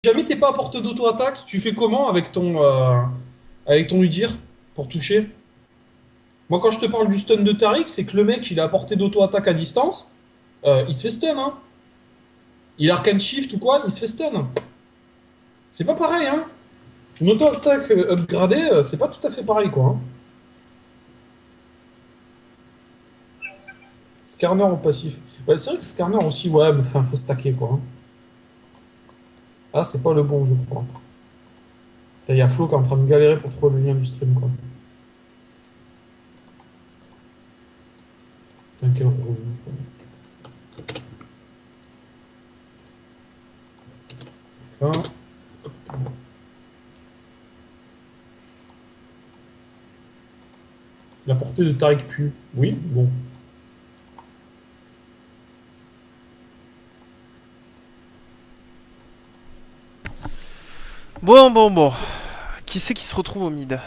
Jamais t'es pas à portée d'auto-attaque, tu fais comment avec ton Udyr pour toucher? Moi, quand je te parle du stun de Taric, c'est que le mec, il est à portée d'auto-attaque à distance, il se fait stun, hein. Il arcane shift ou quoi, il se fait stun. C'est pas pareil, hein. Une auto-attaque upgradée, c'est pas tout à fait pareil, quoi, hein. Skarner en passif. Ouais, c'est vrai que Skarner aussi, ouais, mais enfin, faut stacker, quoi, hein. Ah, c'est pas le bon, je crois. Il y a Flo qui est en train de galérer pour trouver le lien du stream, quoi. Putain, quel relou, quoi. Hein. La portée de Tariq pue. Oui, bon. Bon. Qui c'est qui se retrouve au mid?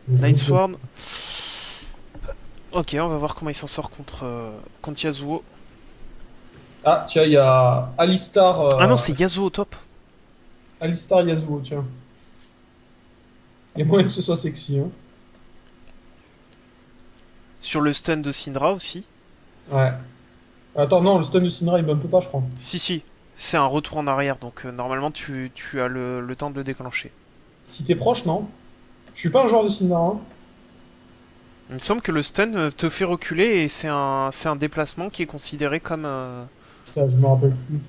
Nightsword. Ok, on va voir comment il s'en sort contre Yasuo. Ah, tiens, il y a Ah non, c'est Yasuo au top. Alistar Yasuo, tiens. Il y a moyen que ce soit sexy, hein. Sur le stun de Syndra aussi. Ouais. Attends, non, le stun de Syndra, il bump pas, je crois. Si. C'est un retour en arrière, donc normalement tu as le temps de le déclencher. Si t'es proche, non? Je suis pas un joueur de Syndra, hein. Il me semble que le stun te fait reculer et c'est un déplacement qui est considéré comme... Putain, je me rappelle plus.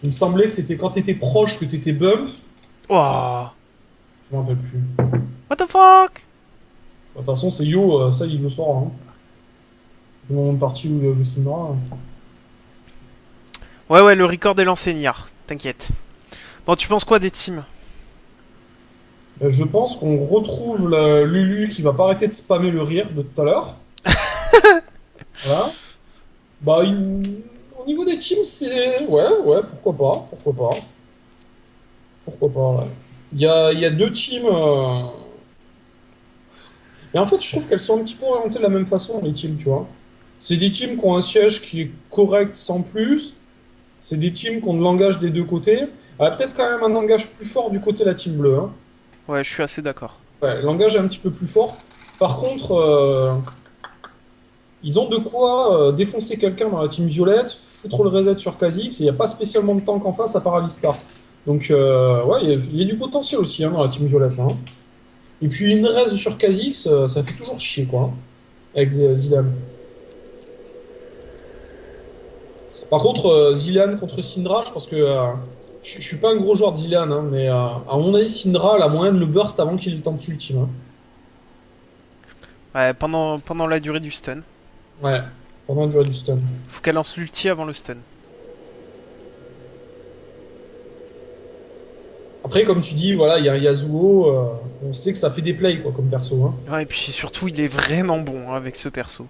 Il me semblait que c'était quand t'étais proche que t'étais bump. Oh, Je me rappelle plus. what the fuck? De toute façon, c'est Yo, ça, il le saura, hein. Le moment de partie où il joue Syndra. Ouais, le record est l'enseignard, t'inquiète. Bon, tu penses quoi des teams? Je pense qu'on retrouve Lulu qui va pas arrêter de spammer le rire de tout à l'heure. Voilà. Bah, au niveau des teams, c'est. Ouais, pourquoi pas. Pourquoi pas, ouais. Il y a deux teams. Et en fait, je trouve qu'elles sont un petit peu orientées de la même façon, les teams, tu vois. C'est des teams qui ont un siège qui est correct sans plus. C'est des teams qui ont le langage des deux côtés. Elle a peut-être quand même un langage plus fort du côté de la team bleue, hein. Ouais, je suis assez d'accord. Ouais, le langage est un petit peu plus fort. Par contre, ils ont de quoi défoncer quelqu'un dans la team violette, foutre le reset sur Kha'Zix, et il n'y a pas spécialement de tank en face à part Alistar. Donc, ouais, il y a du potentiel aussi, hein, dans la team violette, là, hein. Et puis une res sur Kha'Zix, ça fait toujours chier, quoi, hein, avec Zilan. Par contre, Zilan contre Syndra, je pense que je suis pas un gros joueur de Zilan, hein, mais à mon avis, Syndra a la moyenne de le burst avant qu'il ait le temps de ultime, hein. Ouais, pendant la durée du stun. Ouais, pendant la durée du stun. Faut qu'elle lance l'ulti avant le stun. Après, comme tu dis, voilà, il y a un Yasuo, on sait que ça fait des plays, quoi, comme perso, hein. Ouais, et puis surtout, il est vraiment bon hein, avec ce perso.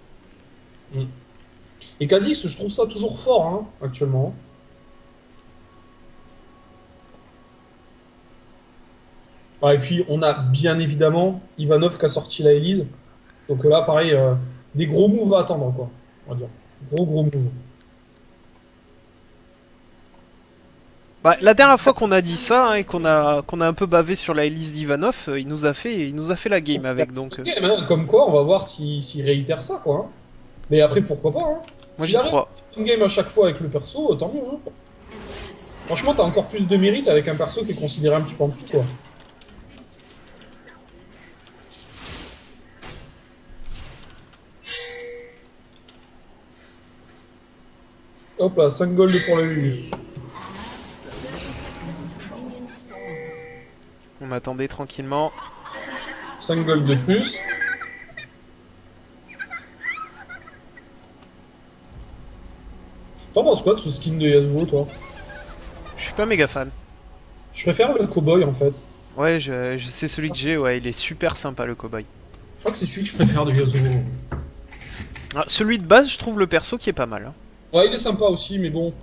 Mm. Et Kha'Zix, je trouve ça toujours fort, hein, actuellement. Ah, et puis, on a bien évidemment Ivanov qui a sorti la Elise. Donc là, pareil, des gros moves à attendre, quoi. On va dire. Gros moves. Bah, la dernière fois qu'on a dit ça hein, et qu'on a un peu bavé sur la hélice d'Ivanov, il nous a fait la game avec donc. Ok, mais comme quoi, on va voir s'il réitère ça, quoi, hein. Mais après, pourquoi pas, hein. Moi S'il j'y arrive crois. à une game à chaque fois avec le perso, tant mieux, hein. Franchement, t'as encore plus de mérite avec un perso qui est considéré un petit peu en dessous, quoi. Hop là, 5 gold pour la Lulu. On attendait tranquillement. 5 gold de plus. T'en penses quoi de ce skin de Yasuo, toi? Je suis pas méga fan. Je préfère le cowboy, en fait. Ouais, je sais celui que j'ai, ouais, il est super sympa le cobaye. Je crois que c'est celui que je préfère de Yasuo. Ah, celui de base, je trouve le perso qui est pas mal. Hein. Ouais, il est sympa aussi, mais bon,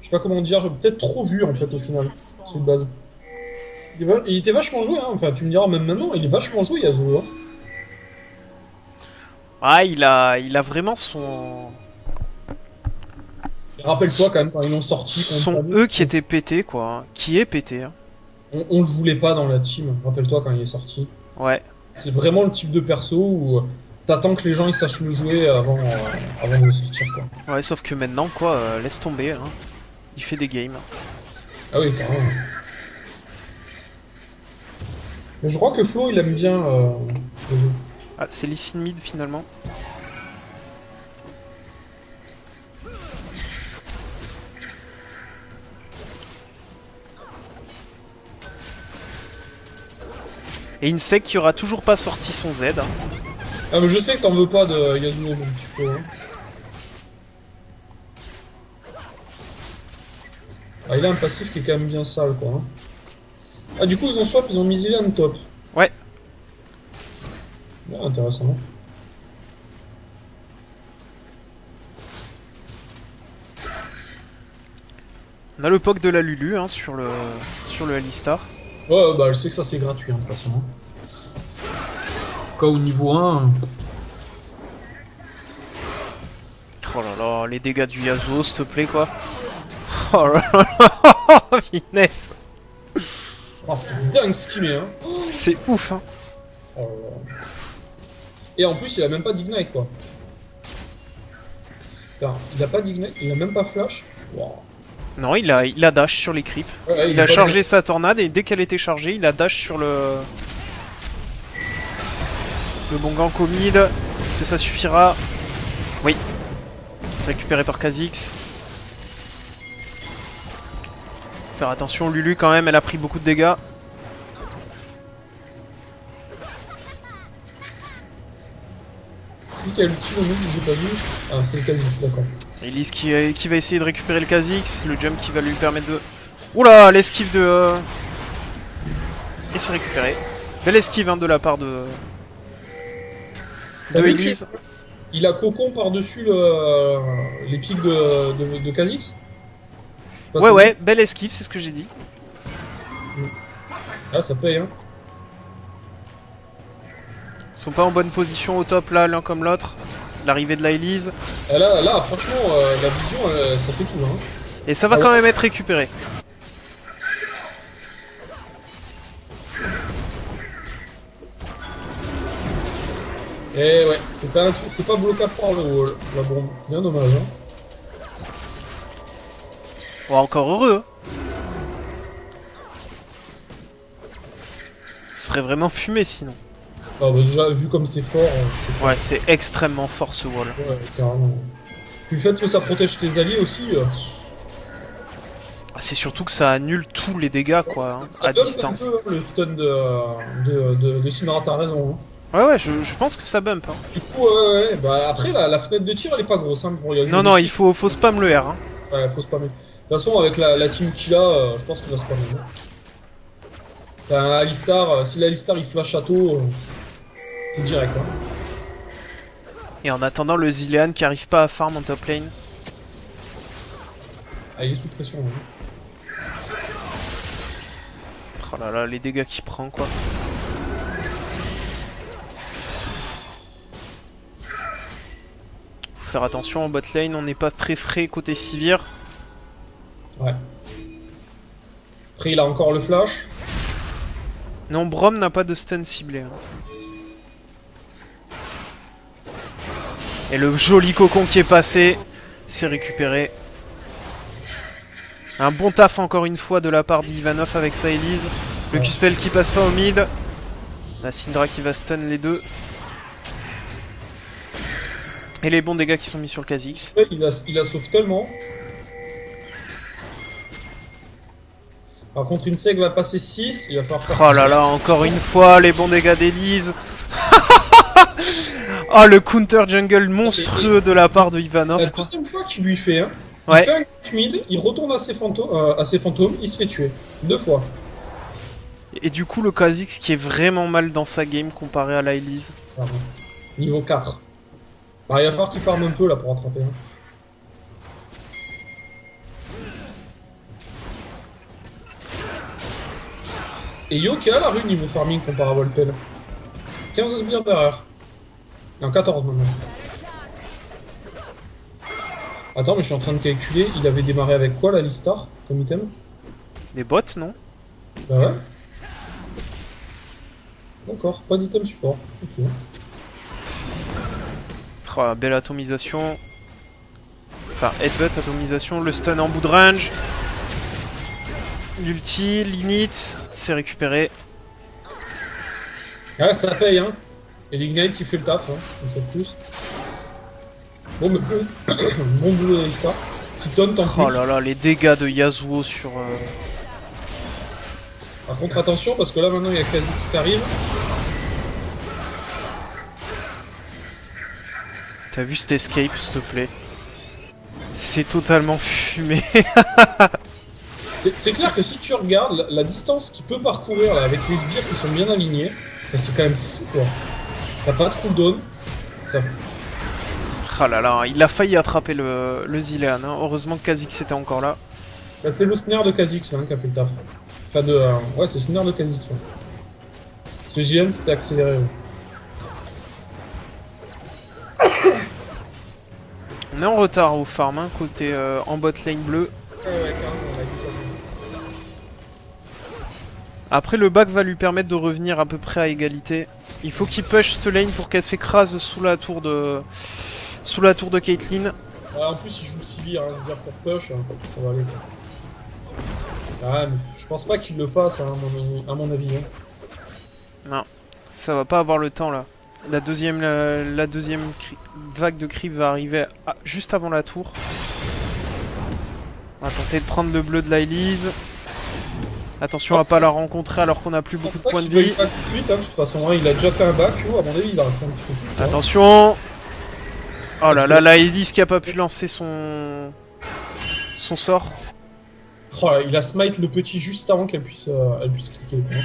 je sais pas comment dire, peut-être trop vu, en fait, au final, celui de base. Il était vachement joué, hein. Enfin, tu me diras, même maintenant, il est vachement joué, Yasuo, hein. Ah, il a vraiment Rappelle-toi quand même quand ils l'ont sorti. Ce sont eux qui étaient pétés, quoi. Hein. Qui est pété. Hein. On le voulait pas dans la team, rappelle-toi quand il est sorti. Ouais. C'est vraiment le type de perso où t'attends que les gens ils sachent le jouer avant de le sortir, quoi. Ouais, sauf que maintenant, quoi, laisse tomber. Hein. Il fait des games. Ah oui, carrément. Mais je crois que Flo il aime bien le jeu. Ah, c'est Lee Sin mid finalement. Et Insect qui aura toujours pas sorti son Z. Hein. Ah mais je sais que t'en veux pas de Yasuo, mon petit Flo. Hein. Ah, il a un passif qui est quand même bien sale, quoi. Hein. Ah, du coup, ils ont swap, ils ont mis Zilean top. Ouais. Ah, intéressant. On a le POC de la Lulu hein, sur le Alistar. Ouais, bah, elle sait que ça c'est gratuit, hein, de toute façon. En tout cas, au niveau 1. Oh là là, les dégâts du Yasuo, s'il te plaît, quoi. Oh là là, finesse. Oh, c'est dingue ce qu'il met, hein. C'est ouf, hein. Oh là là. Et en plus, il a même pas d'ignite, quoi. Putain, il a pas d'ignite, il a même pas flash. Wow. Non, il a dash sur les creeps. Ouais, il a chargé sa tornade et dès qu'elle était chargée, il a dash sur le bon gank au mid. Est-ce que ça suffira? Oui. Récupéré par Kha'Zix. Faire attention, Lulu quand même, elle a pris beaucoup de dégâts. C'est lui qui a l'ulti au mid, j'ai pas vu. Ah, c'est le Kha'Zix, d'accord. Elise qui va essayer de récupérer le Kha'Zix, le jump qui va lui permettre de... Oula, l'esquive de... Et se récupérer. Belle esquive hein, de la part de Elise. Il a cocon par-dessus les pics de Kha'Zix. Ouais, belle esquive, c'est ce que j'ai dit. Ah, ça paye, hein. Ils sont pas en bonne position au top là, l'un comme l'autre. L'arrivée de la Elise. Là, franchement, la vision, ça fait tout, hein. Et ça va quand même être récupéré. Et ouais, c'est pas bloquable par le wall, la bombe. Bien dommage, hein. Bon, encore heureux. Ce serait vraiment fumé sinon. Ah bah déjà, vu comme c'est fort... Ouais, c'est extrêmement fort ce wall. Ouais, carrément. Puis le fait que ça protège tes alliés aussi... C'est surtout que ça annule tous les dégâts quoi, hein, à distance. Un peu, le stun de Syndra, t'as raison. Hein. Ouais, je pense que ça bump. Hein. Du coup, ouais, bah après, la fenêtre de tir, elle est pas grosse, hein, pour y ajouter. Non, il faut spam le R. Hein. Ouais, faut spammer. De toute façon, avec la team qu'il a, je pense qu'il va spammer. Hein. T'as un Alistar, si l'Alistar il flash château, c'est direct. Hein. Et en attendant, le Zilean qui arrive pas à farm en top lane. Ah, il est sous pression. Hein. Oh là là, les dégâts qu'il prend quoi. Faut faire attention en bot lane, on n'est pas très frais côté Sivir. Ouais. Après, il a encore le flash. Non, Braum n'a pas de stun ciblé. Hein. Et le joli cocon qui est passé, c'est récupéré. Un bon taf encore une fois de la part d'Ivanov avec sa Elise. Le Q-spell qui passe pas au mid. La Syndra qui va stun les deux. Et les bons dégâts qui sont mis sur le Kha'Zix. Il la sauve tellement. Par contre, Insect va passer 6. Il va falloir faire... Oh là là, encore une fois, les bons dégâts d'Elise. Oh, le counter jungle monstrueux de la part de Ivanov. C'est la deuxième fois qu'il lui fait. Hein. Ouais. Il fait un mid, il retourne à ses fantômes, il se fait tuer. 2 fois. Et du coup, le Kha'Zix qui est vraiment mal dans sa game comparé à la Elise. Pardon. Niveau 4. Alors, il va falloir qu'il farme un peu là pour rattraper. Hein. Et Yo qui a la rue niveau farming comparé à Volpel. 15 sbires derrière. Non, 14 maintenant. Attends, mais je suis en train de calculer. Il avait démarré avec quoi, la Listar, comme item? Des bots, non? Bah ouais. D'accord, pas d'item support. Ok. Oh, belle atomisation. Enfin, headbutt, atomisation, le stun en bout de range. L'ulti, l'init, c'est récupéré. Ah, ça paye, hein. Et l'Ignite qui fait le taf, hein, une fois de plus. Bon, mais bon boulot de la Listar. Qui taunt en plus. Oh là là, les dégâts de Yasuo sur... Par contre, attention, parce que là, maintenant, il y a Kha'Zix qui arrive. T'as vu cet escape, s'il te plaît? C'est totalement fumé. C'est clair que si tu regardes la distance qu'il peut parcourir là, avec les sbires qui sont bien alignés, c'est quand même fou, quoi. T'as pas de cooldown. Ça... Ah là là, il a failli attraper le Zilean. Hein. Heureusement que Kha'Zix était encore là. Bah, c'est le snare de Kha'Zix hein, qui a fait le taf. Enfin, ouais, c'est le snare de Kha'Zix. Ouais. Parce que Zilean c'était accéléré. Ouais. On est en retard au farm, hein, côté en bot lane bleu. Après, le back va lui permettre de revenir à peu près à égalité. Il faut qu'il push cette lane pour qu'elle s'écrase sous la tour de Caitlyn. Ouais, en plus, il joue Sivir, hein, je veux dire, pour push, hein, ça va aller. Quoi. Ah, mais je pense pas qu'il le fasse, hein, à mon avis. Hein. Non, ça va pas avoir le temps là. La deuxième vague de creep va arriver juste avant la tour. On va tenter de prendre le bleu de la Elise. Attention à pas la rencontrer alors qu'on a plus beaucoup de points de vie. Pas tout de suite, hein, de toute façon, hein, il a déjà fait un back, à mon avis, il va rester un petit peu plus. Attention. Oh là là, la Elise qui a pas pu lancer son sort. Oh, il a smite le petit juste avant qu'elle puisse cliquer. Hein.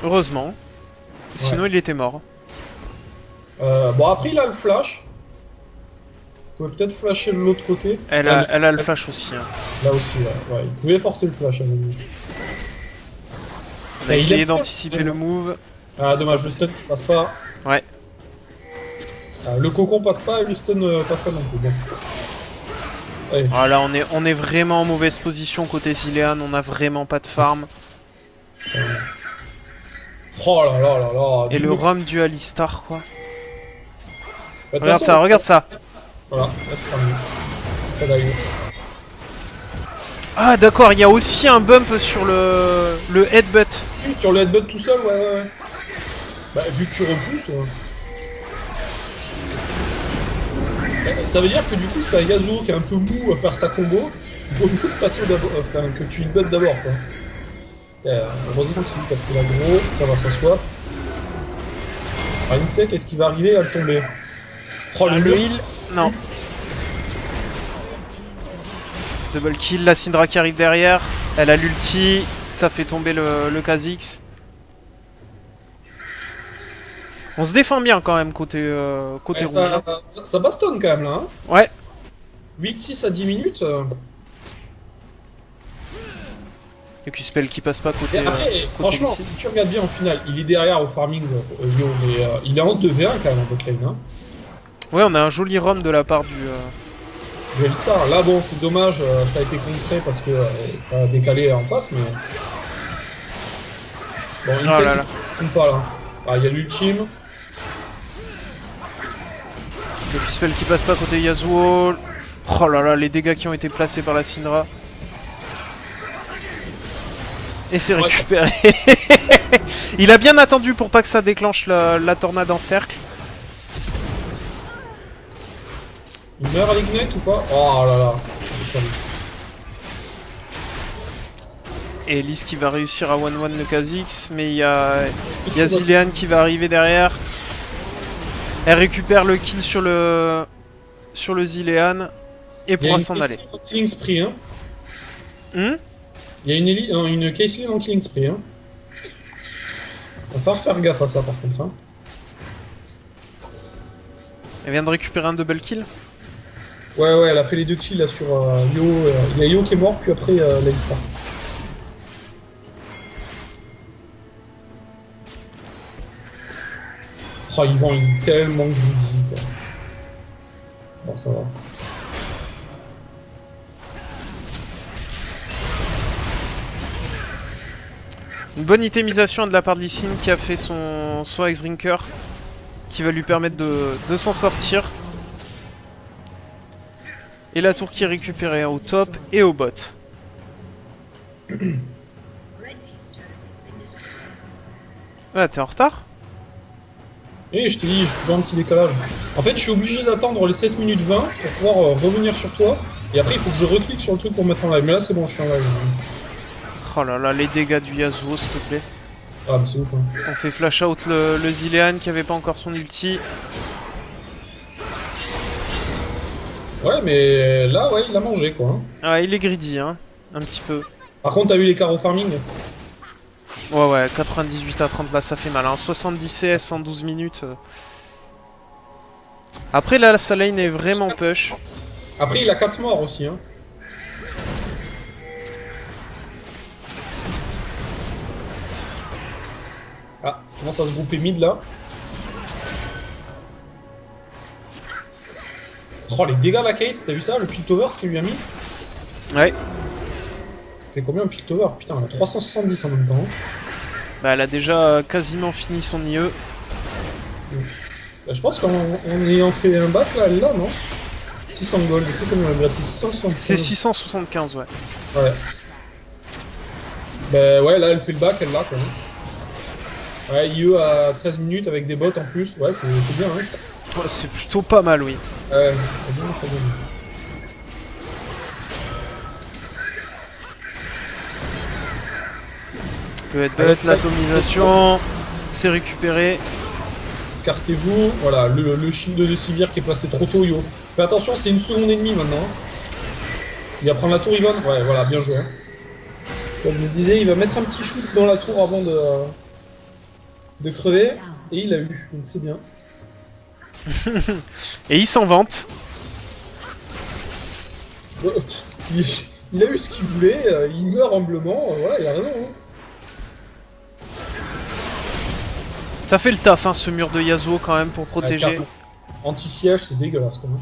Heureusement. Sinon, il était mort. Bon, après, il a le flash. Il pouvait peut-être flasher de l'autre côté. Elle a le flash aussi. Hein. Là aussi, ouais. Il pouvait forcer le flash à mon avis. On a essayé d'anticiper le move. Ah, dommage, le stun qui passe pas. Ouais. Le cocon passe pas et le stun passe pas non plus. Bon. Ah là, on est vraiment en mauvaise position côté Zilean. On a vraiment pas de farm. Oh là là là là. Et le rhum du Alistar, quoi. Bah, regarde ça, regarde ça. Voilà, là c'est terminé. Ça d'arriver. Ah d'accord, il y a aussi un bump sur le headbutt. Oui, sur le headbutt tout seul, ouais. Bah, vu que tu repousses... Ça veut dire que du coup, c'est un Yasuo qui est un peu mou à faire sa combo. Il faut mieux que tu headbutt d'abord, quoi. Heureusement que c'est lui qui a pris l'aggro, ça va s'asseoir. Alors, Insec, est-ce qu'il va arriver à le tomber? Oh, le heal. Non. Double kill, la Syndra qui arrive derrière. Elle a l'ulti, ça fait tomber le Kha'Zix. On se défend bien quand même côté rouge. Ça bastonne quand même là. Hein ouais. 8-6 à 10 minutes. Et puis spell qui passe pas côté. Après, franchement, si tu regardes bien en finale, il est derrière au farming, Yo, mais il est en 2v1 quand même en botlane. Hein. Ouais, on a un joli roam de la part du Alistar. Là, bon, c'est dommage, ça a été contré parce que a décalé en face, mais. Bon, il ne pas là. Ah, il y a l'ultime. Le spell qui passe pas côté Yasuo. Oh là là, les dégâts qui ont été placés par la Syndra. Et c'est récupéré. Il a bien attendu pour pas que ça déclenche la tornade en cercle. Il meurt à l'ignite ou pas? Oh là là. Et Elise qui va réussir à 1-1 le Kha'Zix, mais il y a Zilean qui va arriver derrière. Elle récupère le kill sur le Zilean et pourra s'en aller. Killing spree, hein. Il y a une Caitlyn en killing spree, hein. On va faire gaffe à ça par contre, hein. Elle vient de récupérer un double kill. Ouais, elle a fait les deux kills là sur Yo. Il y a Yo qui est mort, puis après l'Alistar. Oh, ils vont tellement greedy, quoi. Bon, ça va. Une bonne itemisation de la part de Lee Sin qui a fait son Ice Drinker qui va lui permettre de s'en sortir. Et la tour qui est récupérée au top et au bot. Ah, t'es en retard? Et je te dis, je fais un petit décalage. En fait, je suis obligé d'attendre les 7 minutes 20 pour pouvoir revenir sur toi. Et après, il faut que je reclique sur le truc pour mettre en live. Mais là, c'est bon, je suis en live. Oh là là, les dégâts du Yasuo, s'il te plaît. Ah, mais c'est ouf. Hein. On fait flash out le Zilean qui avait pas encore son ulti. Ouais, mais là, ouais, il a mangé, quoi. Hein. Ah, il est greedy, hein, un petit peu. Par contre, t'as vu les carreaux farming? Ouais, 98 à 30, là, ça fait mal. Hein. 70 CS en 12 minutes. Après, là, sa lane est vraiment push. Après, il a 4 morts aussi, hein. Ah, il commence à se grouper mid, là. Oh, les dégâts, la Kate, t'as vu ça? Le Piltover, ce qu'il lui a mis? Ouais. C'est combien un Piltover? Putain, elle a 370 en même temps. Bah, elle a déjà quasiment fini son IE. Bah, je pense qu'en ayant fait un bac, là, elle est là, non? 600 gold, c'est combien? C'est 675. C'est 675, ouais. Ouais. Bah ouais, là, elle fait le bac, elle l'a, quand même. Ouais, IE à 13 minutes avec des bots en plus. Ouais, c'est bien, hein. Ouais, c'est plutôt pas mal, oui. Ouais, très bien, très bien. Le headbutt, l'atomisation, c'est récupéré. Écartez-vous. Voilà, le shield de Sivir qui est passé trop tôt, yo. Fais attention, c'est 1 seconde et demie maintenant. Il va prendre la tour, Ivan. Ouais, voilà, bien joué. Hein. Là, je me disais, il va mettre un petit shoot dans la tour avant de crever. Et il a eu, donc c'est bien. Et il s'en vante. Il a eu ce qu'il voulait, il meurt humblement. Voilà, il a raison. Hein. Ça fait le taf, hein, ce mur de Yasuo quand même pour protéger. Anti-siège, c'est dégueulasse quand même.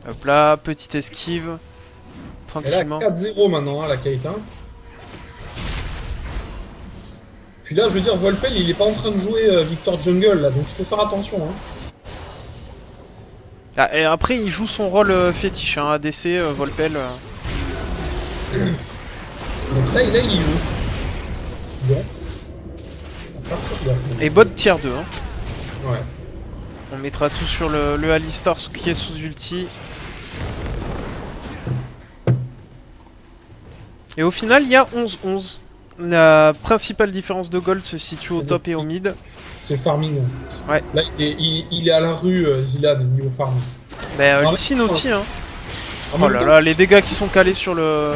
Hop là, petite esquive. Tranquillement. Elle a 4-0 maintenant, hein, la Kate. Hein. Puis là, je veux dire, Volpel, il est pas en train de jouer Victor Jungle, là, donc il faut faire attention. Hein. Ah, et après, il joue son rôle fétiche, hein, ADC, Volpel. Donc là, il est où? Bon. Et bot tier 2. Hein. Ouais. On mettra tout sur le Alistar qui est sous ulti. Et au final, il y a 11-11. La principale différence de gold se situe au top et au mid. C'est farming. Ouais. Là, il est à la rue, Zilan, niveau farm. Bah, Lee Sin aussi, hein. En Oh même là temps, là, les dégâts qui sont calés sur le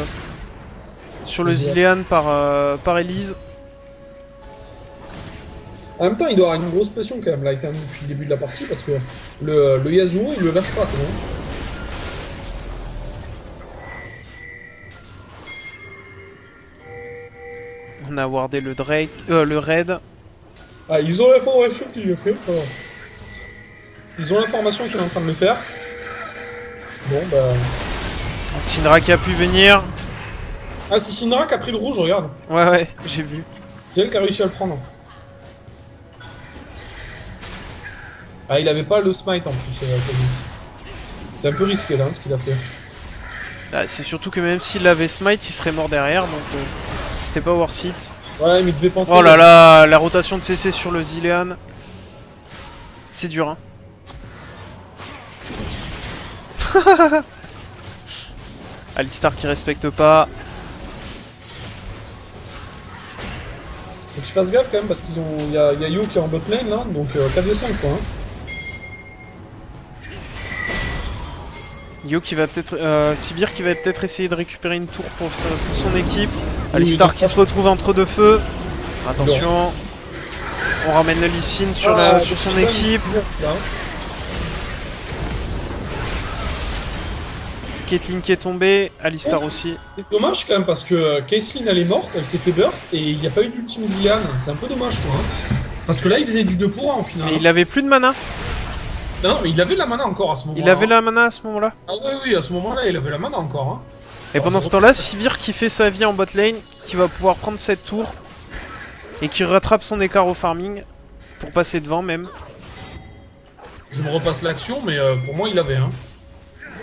Zilean par Elise. En même temps, il doit avoir une grosse pression quand même, là, depuis le début de la partie, parce que le Yasuo, il le lâche pas, quand même. On a wardé le Drake, le Raid. Ah, ils ont l'information qu'il le fait. Oh. Ils ont l'information qu'il est en train de le faire. Bon, bah... Syndra qui a pu venir. Ah, c'est Syndra qui a pris le rouge, regarde. Ouais, j'ai vu. C'est elle qui a réussi à le prendre. Ah, il avait pas le smite en plus, c'était un peu risqué là, ce qu'il a fait. Ah, c'est surtout que même s'il avait smite, il serait mort derrière, donc c'était pas worth it. Ouais, mais il devait penser... Oh là là, la rotation de CC sur le Zilean. C'est dur, hein. Alistar qui respecte pas. Faut qu'ils fassent gaffe quand même parce qu'ils ont... Il y a Yo qui est en bot lane là, donc 4v5 quoi. Hein. Yo qui va peut-être... Sivir qui va peut-être essayer de récupérer une tour pour son équipe. Alistar qui se retrouve entre deux feux. Attention. On ramène le Lee Sin sur son équipe. Caitlyn qui est tombée, Alistar aussi. C'est dommage quand même parce que Caitlyn elle est morte, elle s'est fait burst et il n'y a pas eu d'ultime Zilean. C'est un peu dommage quoi. Hein. Parce que là il faisait du 2 pour 1 au final. Mais il avait plus de mana. Non, mais il avait la mana encore à ce moment-là. Il avait la mana à ce moment-là. Ah oui, à ce moment-là il avait la mana encore. Hein. Et pendant ce temps-là, Sivir qui fait sa vie en bot lane, qui va pouvoir prendre cette tour et qui rattrape son écart au farming pour passer devant même. Je me repasse l'action, mais pour moi il avait. Hein.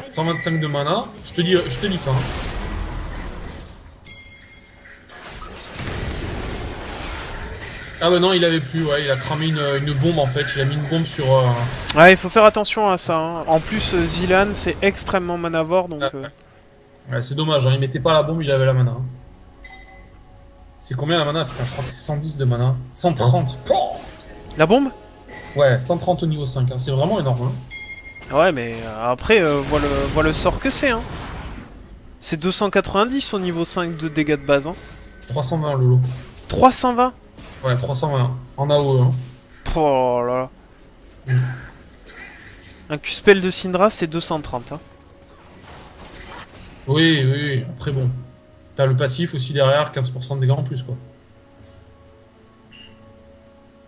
125 de mana, je te dis ça. Hein. Ah bah non, il avait plus, ouais, il a cramé une bombe en fait, il a mis une bombe sur... Ouais, il faut faire attention à ça. Hein. En plus, Zilean, c'est extrêmement manavore, donc... Ouais, c'est dommage, hein. Il mettait pas la bombe, il avait la mana. Hein. C'est combien la mana? Putain, je crois que c'est 110 de mana. 130. Oh la bombe? Ouais, 130 au niveau 5, hein. C'est vraiment énorme. Hein. Ouais, mais après, vois le sort que c'est. Hein. C'est 290 au niveau 5 de dégâts de base. Hein. 320 le lot. 320? Ouais, 320. En AOE. Hein. Oh là là. Un Q-spell de Syndra, c'est 230. Hein. Oui. Après, bon. T'as le passif aussi derrière, 15% de dégâts en plus, quoi.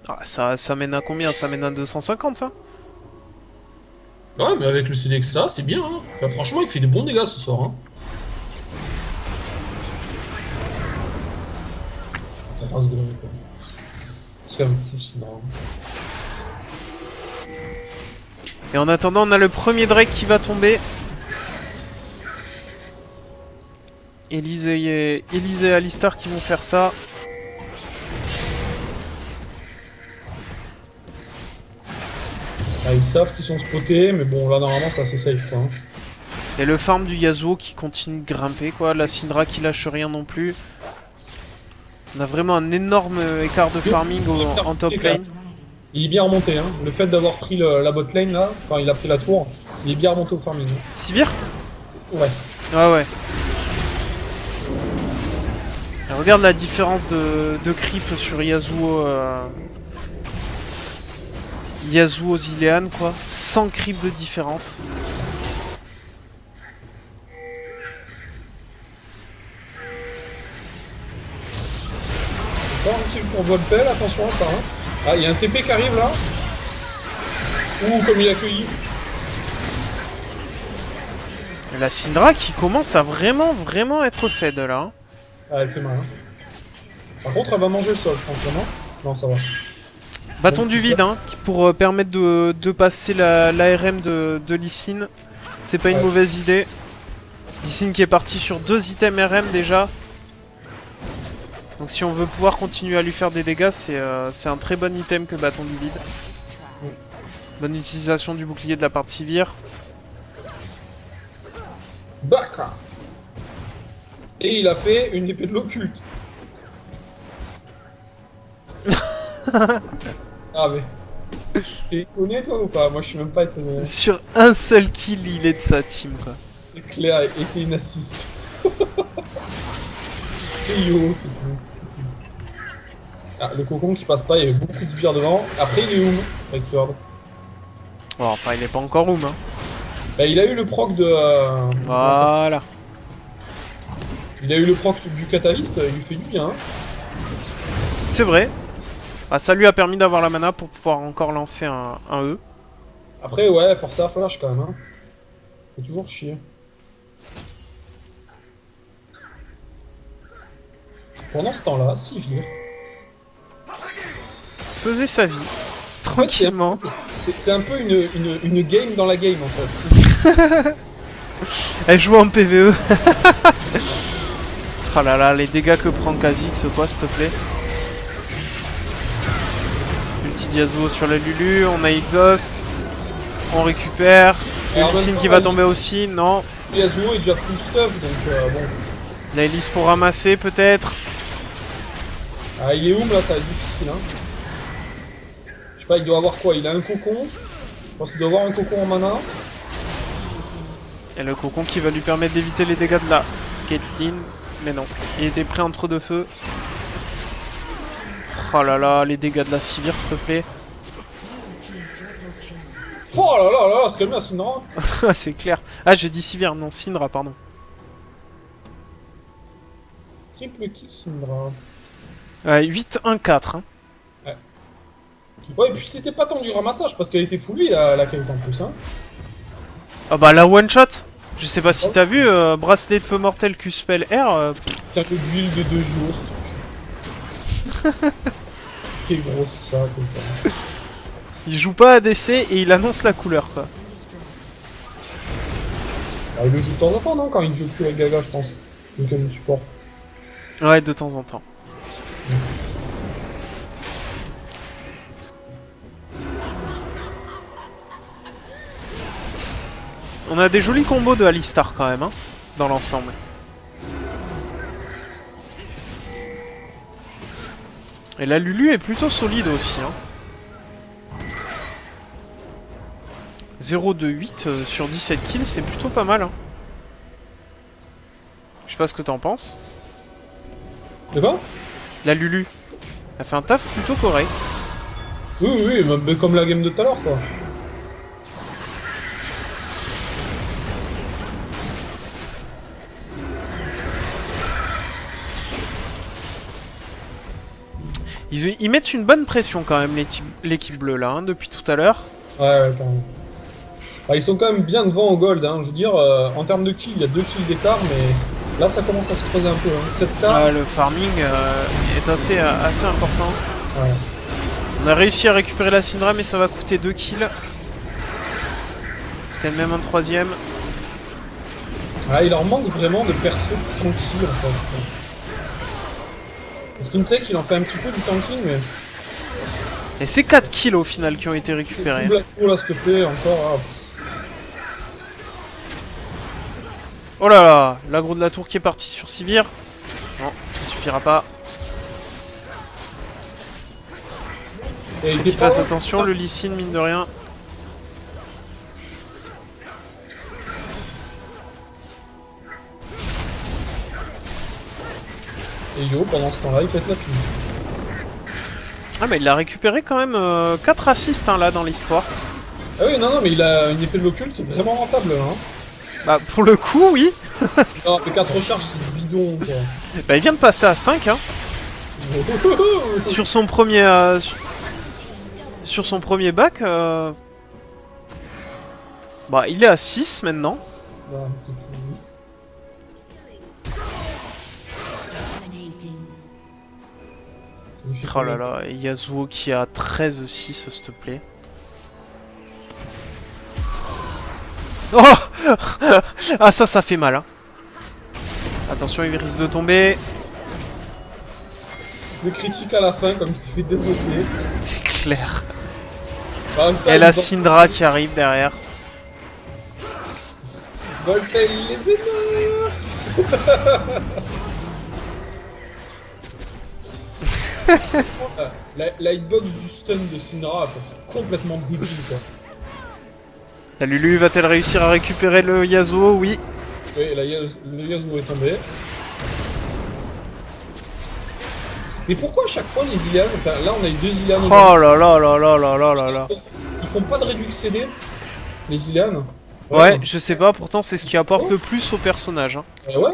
Ah, ça mène à combien? Ça mène à 250, ça? Ouais, mais avec le CDXA, c'est bien. Hein. Enfin, franchement, il fait des bons dégâts ce soir. Hein. 3 secondes, quoi. C'est quand même fou, sinon. Et en attendant, on a le premier Drake qui va tomber. Elise et Alistar qui vont faire ça. Ah, ils savent qu'ils sont spotés, mais bon, là, normalement, c'est assez safe, quoi. Hein. Et le farm du Yasuo qui continue de grimper, quoi. La Syndra qui lâche rien non plus. On a vraiment un énorme écart de farming en top lane. Il est bien remonté, hein. Le fait d'avoir pris la bot lane, là, quand il a pris la tour, il est bien remonté au farming. Sivir? Ouais. Ah ouais. Et regarde la différence de creep sur Yasuo. Yasuo Zilean, quoi. 100 creep de différence. Encore un kill pour Voltel, attention à ça. Hein. Ah, il y a un TP qui arrive là. Ouh, comme il a cueilli. La Syndra qui commence à vraiment être fed là. Hein. Ah, elle fait mal. Hein. Par contre, elle va manger le sol, je pense, vraiment. Non, ça va. Bâton du vide, hein, pour permettre de passer l'ARM de Lee Sin. C'est pas une mauvaise idée. Lee Sin qui est parti sur 2 items RM déjà. Donc si on veut pouvoir continuer à lui faire des dégâts, c'est un très bon item que bâton du vide. Bonne utilisation du bouclier de la part de Sivir. Baka. Et il a fait une épée de l'occulte. Ah mais... T'es étonné toi ou pas? Moi je suis même pas étonné. Sur un seul kill, il est de sa team quoi. C'est clair, et c'est une assist. C'est Yo, c'est tout. Ah, le cocon qui passe pas, il y avait beaucoup de bière devant. Après il est Oum, avec Sword. Oh, enfin il est pas encore Oum hein. Bah, il a eu le proc de... voilà. Il a eu le proc du catalyste, il lui fait du bien. Hein. C'est vrai. Ah, ça lui a permis d'avoir la mana pour pouvoir encore lancer un E. Après ouais, force à flash quand même. Hein. Faut toujours chier. Pendant ce temps-là, Sivir faisait sa vie. Tranquillement. C'est un peu une game dans la game en fait. Elle joue en PvE. Oh là là, les dégâts que prend Kha'Zix quoi, s'il te plaît. Ulti Yasuo sur la Lulu, on a Exhaust. On récupère. Lee Sin qui va tomber aussi, non. Yasuo est déjà full stuff donc bon. La Elise pour ramasser peut-être. Ah il est où là, ça va être difficile hein. Je sais pas, il doit avoir quoi? Il a un cocon. Je pense qu'il doit avoir un cocon en mana. Et le cocon qui va lui permettre d'éviter les dégâts de la Caitlyn. Mais non, il était pris entre deux feux. Oh là là, les dégâts de la Sivir s'il te plaît. Oh là là là là, c'est quand même la Syndra. C'est clair. Ah, j'ai dit Sivir, non, Syndra, pardon. Triple kill Syndra. 8-1-4. Hein. Ouais, et puis c'était pas tant du ramassage parce qu'elle était full la quête en plus. Hein. Ah bah la one shot. Je sais pas si t'as vu, bracelet de feu mortel Q-Spell R. Putain, le build de 2 jours. Quelle grosse sac, putain. Il joue pas à DC et il annonce la couleur quoi. Ah, il le joue de temps en temps, non? Quand il joue plus avec Gaga, je pense. Donc je support. Ouais, de temps en temps. On a des jolis combos de Alistar quand même, hein, dans l'ensemble. Et la Lulu est plutôt solide aussi. Hein. 0 de 8 sur 17 kills, c'est plutôt pas mal. Hein. Je sais pas ce que t'en penses. De quoi? La Lulu, elle fait un taf plutôt correct. Oui, oui, mais comme la game de tout à l'heure, quoi. Ils mettent une bonne pression quand même, l'équipe bleue là, hein, depuis tout à l'heure. Ouais, carrément. Ah, ils sont quand même bien devant au gold, hein. Je veux dire, en termes de kills, il y a 2 kills d'écart, mais là ça commence à se creuser un peu. Hein. 7K. Le farming est assez important. Ouais. On a réussi à récupérer la Syndra, mais ça va coûter 2 kills. Peut-être même un troisième. Ah, il leur manque vraiment de perso tranquille en fait. Parce qu'il sait qu'il en fait un petit peu du tanking, mais. Et c'est 4 kills au final qui ont été récupérés. Double la tour là, s'il te plaît, encore. Ah. Oh là là, l'aggro de la tour qui est parti sur Sivir. Non, ça suffira pas. Et Faut qu'il fasse attention, le Lee Sin, mine de rien. Et Yo, pendant ce temps-là, il pète la pile. Ah mais il a récupéré quand même 4 assists hein, là dans l'histoire. Ah oui, non, non, mais il a une épée de l'occulte qui est vraiment rentable là. Hein. Bah pour le coup, oui. Non, mais 4 recharges, c'est bidon quoi. Bah il vient de passer à 5 hein. Sur son premier... sur son premier bac... Bah il est à 6 maintenant. Ouais, c'est pourri. Oh là là, et Yasuo qui a 13-6 s'il te plaît. Oh ah ça fait mal hein. Attention il risque de tomber. Le critique à la fin comme il s'est fait désosser. C'est clair. Et la Syndra qui arrive derrière. Voltaire il est vénère. La hitbox du stun de Syndra, enfin, c'est complètement débile quoi. La Lulu va-t-elle réussir à récupérer le Yasuo? Oui. Oui, là, le Yasuo est tombé. Mais pourquoi à chaque fois les Ilian, enfin là on a eu 2 Ilian. Oh là là là là là là là là. Ils font pas de réduc CD, les Ilian. Ouais, je sais pas, pourtant c'est ce qui apporte le plus au personnage. Hein. Ouais.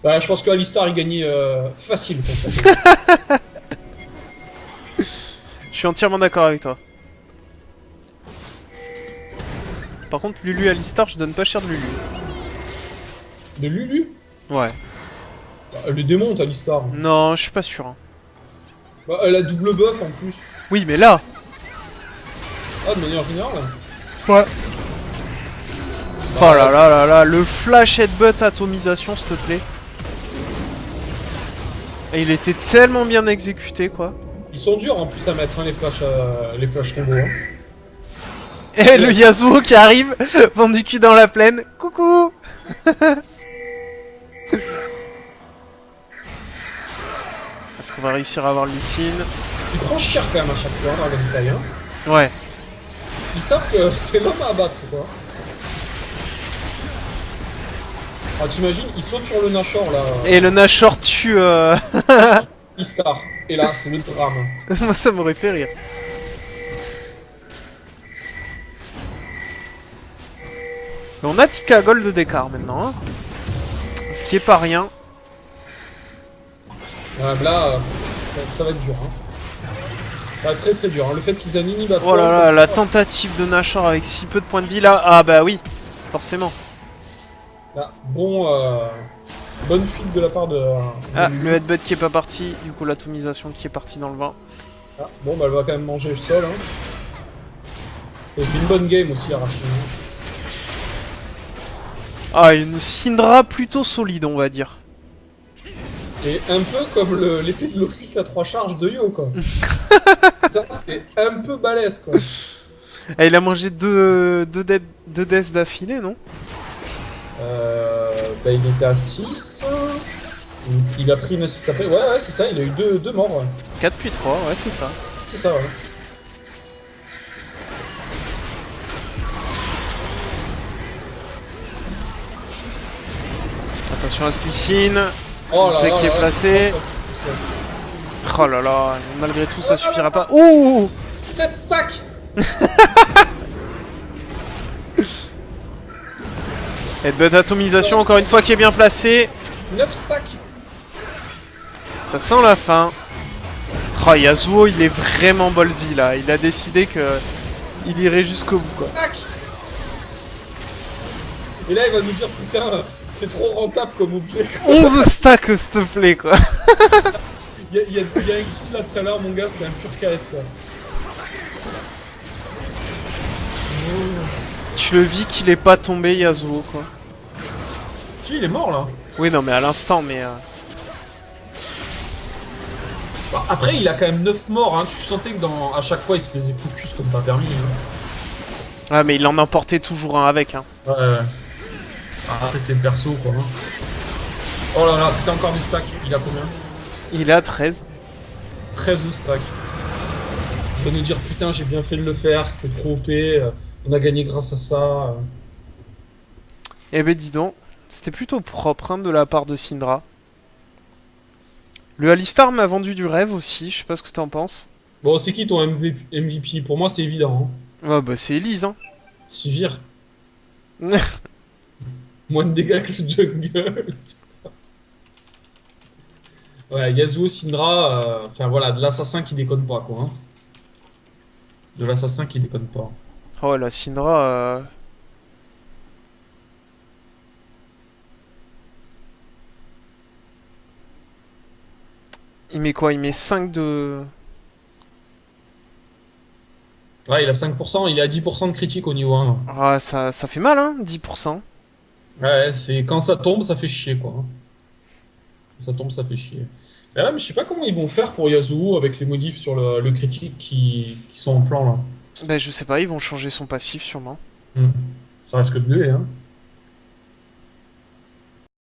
Bah, je pense que Alistar il gagnait facile contre ça. Je suis entièrement d'accord avec toi. Par contre, Lulu Alistar, je donne pas cher de Lulu. De Lulu? Ouais. Bah, elle le démonte Alistar. Non, je suis pas sûr. Hein. Bah, elle a double buff en plus. Oui, mais là. Ah, de manière générale. Ouais. Oh là là là là, le flash headbutt atomisation, s'il te plaît. Et il était tellement bien exécuté, quoi. Ils sont durs en plus à mettre, hein, les flash combos. Hein. Et le Yasuo qui arrive, vendu cul dans la plaine. Coucou. Est-ce qu'on va réussir à avoir Lee Sin? Il prend cher quand même à chaque fois, Dragonfly. Hein. Ouais. Ils savent que c'est l'homme à abattre, quoi. Ah, t'imagines, il saute sur le Nashor là. Et le Nashor tue. Istar. Et là, c'est le drame. Moi, ça m'aurait fait rire. Mais on a Tika Gold d'écart maintenant. Hein. Ce qui est pas rien. Là, ça va être dur. Hein. Ça va être très très dur. Hein. Le fait qu'ils aient un inhibiteur. Oh là là, la tentative de Nashor avec si peu de points de vie là. Ah bah oui, forcément. Là, bonne fuite de la part de. Ah, le headbutt qui est pas parti. Du coup, l'atomisation qui est partie dans le vin. Ah, bon, bah elle va quand même manger le sol. Hein. Et puis une bonne game aussi à racheter. Ah, une Syndra plutôt solide, on va dire. Et un peu comme l'épée de l'occulte à 3 charges de Yo, quoi. Ça, c'est un peu balèze, quoi. Ah, il a mangé deux deaths d'affilée, non? Bah, il était à 6. Il a pris une assist après. Ouais, c'est ça, il a eu deux morts. Ouais. 4 puis 3, ouais, c'est ça. C'est ça, ouais. Attention à Slicine. Oh là C'est là qui est là, placé. c'est- Oh là là, malgré tout, ça suffira pas. Ouh! 7 stacks. Headbutt atomisation, encore une fois, qui est bien placé. 9 stacks. Ça sent la fin. Oh, Yasuo, il est vraiment ballsy là. Il a décidé que il irait jusqu'au bout, quoi. Stack. Et là, il va nous dire putain, c'est trop rentable comme objet. 11 stacks, s'il te plaît, quoi. Il y a un kill là tout à l'heure, mon gars, c'était un pur KS, quoi. Tu le vis qu'il est pas tombé, Yasuo, quoi. Si, il est mort là. Oui, non, mais à l'instant, mais... Bah, après, il a quand même 9 morts, hein. Tu sentais que à chaque fois, il se faisait focus comme pas permis. Hein. Ah, mais il en emportait toujours un avec, hein. Ouais. Ah, après, c'est le perso, quoi. Hein. Oh là là, putain, encore des stacks. Il a combien? Il est à 13. 13 stacks. Il va nous dire putain, j'ai bien fait de le faire, c'était trop OP. On a gagné grâce à ça. Eh ben, dis donc. C'était plutôt propre, hein, de la part de Syndra. Le Alistar m'a vendu du rêve aussi, je sais pas ce que t'en penses. Bon, c'est qui ton MVP? Pour moi, c'est évident. Hein. Ouais, bah c'est Elise, hein. Sivir. Moins de dégâts que le jungle. Putain. Ouais, Yasuo, Syndra, enfin voilà, de l'assassin qui déconne pas, quoi. Hein. De l'assassin qui déconne pas. Oh, la Syndra... Il met quoi? Il met 5 de... Ouais, il a 5%, il est à 10% de critique au niveau 1. Là. Ah, ça fait mal, hein, 10%. Ouais, c'est quand ça tombe, ça fait chier, quoi. Hein. Quand ça tombe, ça fait chier. Mais ouais, mais je sais pas comment ils vont faire pour Yasuo avec les modifs sur le critique qui sont en plan, là. Ben, je sais pas, ils vont changer son passif, sûrement. Ça reste que de 2, hein.